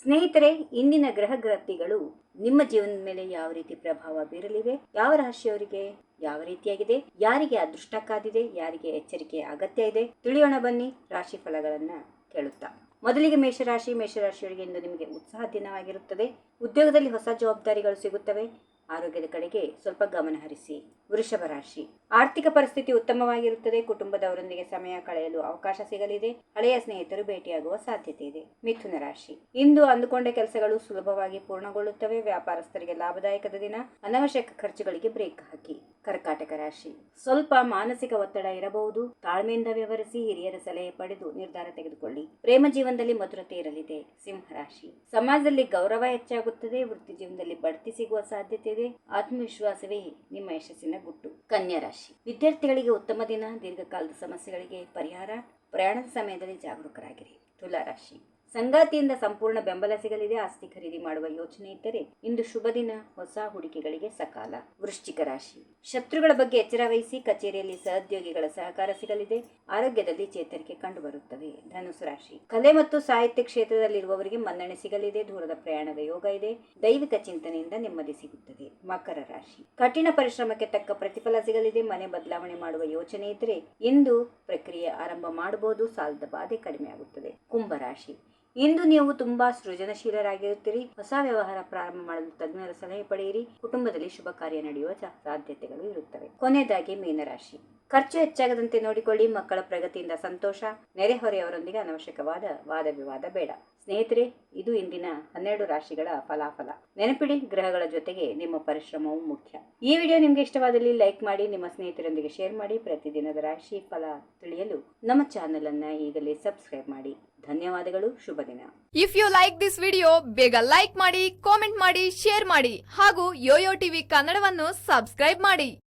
ಸ್ನೇಹಿತರೆ, ಇಂದಿನ ಗ್ರಹಗತಿಗಳು ನಿಮ್ಮ ಜೀವನದ ಮೇಲೆ ಯಾವ ರೀತಿ ಪ್ರಭಾವ ಬೀರಲಿವೆ, ಯಾವ ರಾಶಿಯವರಿಗೆ ಯಾವ ರೀತಿಯಾಗಿದೆ, ಯಾರಿಗೆ ಅದೃಷ್ಟ ಕಾದಿದೆ, ಯಾರಿಗೆ ಎಚ್ಚರಿಕೆಯ ಅಗತ್ಯ ಇದೆ, ತಿಳಿಯೋಣ ಬನ್ನಿ ರಾಶಿ ಫಲಗಳನ್ನ ಕೇಳುತ್ತಾ. ಮೊದಲಿಗೆ ಮೇಷರಾಶಿಯವರಿಗೆ ಇಂದು ನಿಮಗೆ ಉತ್ಸಾಹ ದಿನವಾಗಿರುತ್ತದೆ. ಉದ್ಯೋಗದಲ್ಲಿ ಹೊಸ ಜವಾಬ್ದಾರಿಗಳು ಸಿಗುತ್ತವೆ. ಆರೋಗ್ಯದ ಕಡೆಗೆ ಸ್ವಲ್ಪ ಗಮನ ಹರಿಸಿ. ವೃಷಭ ರಾಶಿ, ಆರ್ಥಿಕ ಪರಿಸ್ಥಿತಿ ಉತ್ತಮವಾಗಿರುತ್ತದೆ. ಕುಟುಂಬದವರೊಂದಿಗೆ ಸಮಯ ಕಳೆಯಲು ಅವಕಾಶ ಸಿಗಲಿದೆ. ಹಳೆಯ ಸ್ನೇಹಿತರು ಭೇಟಿಯಾಗುವ ಸಾಧ್ಯತೆ ಇದೆ. ಮಿಥುನ ರಾಶಿ, ಇಂದು ಅಂದುಕೊಂಡ ಕೆಲಸಗಳು ಸುಲಭವಾಗಿ ಪೂರ್ಣಗೊಳ್ಳುತ್ತವೆ. ವ್ಯಾಪಾರಸ್ಥರಿಗೆ ಲಾಭದಾಯಕದ ದಿನ. ಅನವಶ್ಯಕ ಖರ್ಚುಗಳಿಗೆ ಬ್ರೇಕ್ ಹಾಕಿ. ಕರ್ಕಾಟಕ ರಾಶಿ, ಸ್ವಲ್ಪ ಮಾನಸಿಕ ಒತ್ತಡ ಇರಬಹುದು. ತಾಳ್ಮೆಯಿಂದ ವ್ಯವಹರಿಸಿ. ಹಿರಿಯರ ಸಲಹೆ ಪಡೆದು ನಿರ್ಧಾರ ತೆಗೆದುಕೊಳ್ಳಿ. ಪ್ರೇಮ ಜೀವನದಲ್ಲಿ ಮಧುರತೆ ಇರಲಿದೆ. ಸಿಂಹ ರಾಶಿ, ಸಮಾಜದಲ್ಲಿ ಗೌರವ ಹೆಚ್ಚಾಗುತ್ತದೆ. ವೃತ್ತಿ ಜೀವನದಲ್ಲಿ ಬಡ್ತಿ ಸಿಗುವ ಸಾಧ್ಯತೆ ಇದೆ. ಆತ್ಮವಿಶ್ವಾಸವೇ ನಿಮ್ಮ ಯಶಸ್ಸಿನ ಗುಟ್ಟು. ಕನ್ಯಾ ರಾಶಿ, ವಿದ್ಯಾರ್ಥಿಗಳಿಗೆ ಉತ್ತಮ ದಿನ. ದೀರ್ಘಕಾಲದ ಸಮಸ್ಯೆಗಳಿಗೆ ಪರಿಹಾರ. ಪ್ರಯಾಣದ ಸಮಯದಲ್ಲಿ ಜಾಗರೂಕರಾಗಿರಿ. ತುಲಾ ರಾಶಿ, ಸಂಗಾತಿಯಿಂದ ಸಂಪೂರ್ಣ ಬೆಂಬಲ ಸಿಗಲಿದೆ. ಆಸ್ತಿ ಖರೀದಿ ಮಾಡುವ ಯೋಚನೆ ಇದ್ದರೆ ಇಂದು ಶುಭ ದಿನ. ಹೊಸ ಹೂಡಿಕೆಗಳಿಗೆ ಸಕಾಲ. ವೃಶ್ಚಿಕ ರಾಶಿ, ಶತ್ರುಗಳ ಬಗ್ಗೆ ಎಚ್ಚರ ವಹಿಸಿ. ಕಚೇರಿಯಲ್ಲಿ ಸಹೋದ್ಯೋಗಿಗಳ ಸಹಕಾರ ಸಿಗಲಿದೆ. ಆರೋಗ್ಯದಲ್ಲಿ ಚೇತರಿಕೆ ಕಂಡುಬರುತ್ತದೆ. ಧನುಸು ರಾಶಿ, ಕಲೆ ಮತ್ತು ಸಾಹಿತ್ಯ ಕ್ಷೇತ್ರದಲ್ಲಿರುವವರಿಗೆ ಮನ್ನಣೆ ಸಿಗಲಿದೆ. ದೂರದ ಪ್ರಯಾಣದ ಯೋಗ ಇದೆ. ದೈವಿಕ ಚಿಂತನೆಯಿಂದ ನೆಮ್ಮದಿ ಸಿಗುತ್ತದೆ. ಮಕರ ರಾಶಿ, ಕಠಿಣ ಪರಿಶ್ರಮಕ್ಕೆ ತಕ್ಕ ಪ್ರತಿಫಲ ಸಿಗಲಿದೆ. ಮನೆ ಬದಲಾವಣೆ ಮಾಡುವ ಯೋಚನೆ ಇದ್ದರೆ ಇಂದು ಪ್ರಕ್ರಿಯೆ ಆರಂಭ ಮಾಡಬಹುದು. ಸಾಲದ ಬಾಧೆ ಕಡಿಮೆ ಆಗುತ್ತದೆ. ಕುಂಭರಾಶಿ, ಇಂದು ನೀವು ತುಂಬಾ ಸೃಜನಶೀಲರಾಗಿರುತ್ತೀರಿ. ಹೊಸ ವ್ಯವಹಾರ ಪ್ರಾರಂಭ ಮಾಡಲು ತಜ್ಞರ ಸಲಹೆ ಪಡೆಯಿರಿ. ಕುಟುಂಬದಲ್ಲಿ ಶುಭ ಕಾರ್ಯ ನಡೆಯುವ ಸಾಧ್ಯತೆಗಳು ಇರುತ್ತವೆ. ಕೊನೆಯದಾಗಿ ಮೀನರಾಶಿ, ಖರ್ಚು ಹೆಚ್ಚಾಗದಂತೆ ನೋಡಿಕೊಳ್ಳಿ. ಮಕ್ಕಳ ಪ್ರಗತಿಯಿಂದ ಸಂತೋಷ. ನೆರೆಹೊರೆಯವರೊಂದಿಗೆ ಅನವಶ್ಯಕವಾದ ವಾದ ವಿವಾದ ಬೇಡ. ಸ್ನೇಹಿತರೆ, ಇದು ಇಂದಿನ 12 ರಾಶಿಗಳ ಫಲಾಫಲ. ನೆನಪಿಡಿ, ಗ್ರಹಗಳ ಜೊತೆಗೆ ನಿಮ್ಮ ಪರಿಶ್ರಮವು ಮುಖ್ಯ. ಈ ವಿಡಿಯೋ ನಿಮಗೆ ಇಷ್ಟವಾದಲ್ಲಿ ಲೈಕ್ ಮಾಡಿ, ನಿಮ್ಮ ಸ್ನೇಹಿತರೊಂದಿಗೆ ಶೇರ್ ಮಾಡಿ. ಪ್ರತಿದಿನದ ರಾಶಿ ಫಲ ತಿಳಿಯಲು ನಮ್ಮ ಚಾನೆಲ್ ಅನ್ನ ಈಗಲೇ ಸಬ್ಸ್ಕ್ರೈಬ್ ಮಾಡಿ. ಧನ್ಯವಾದಗಳು. ಶುಭ ದಿನ. If you like this video, ಬೇಗ ಲೈಕ್ ಮಾಡಿ, ಕಾಮೆಂಟ್ ಮಾಡಿ, ಶೇರ್ ಮಾಡಿ ಹಾಗೂ ಯೋಯೋ ಟಿವಿ ಕನ್ನಡವನ್ನು ಸಬ್ಸ್ಕ್ರೈಬ್ ಮಾಡಿ.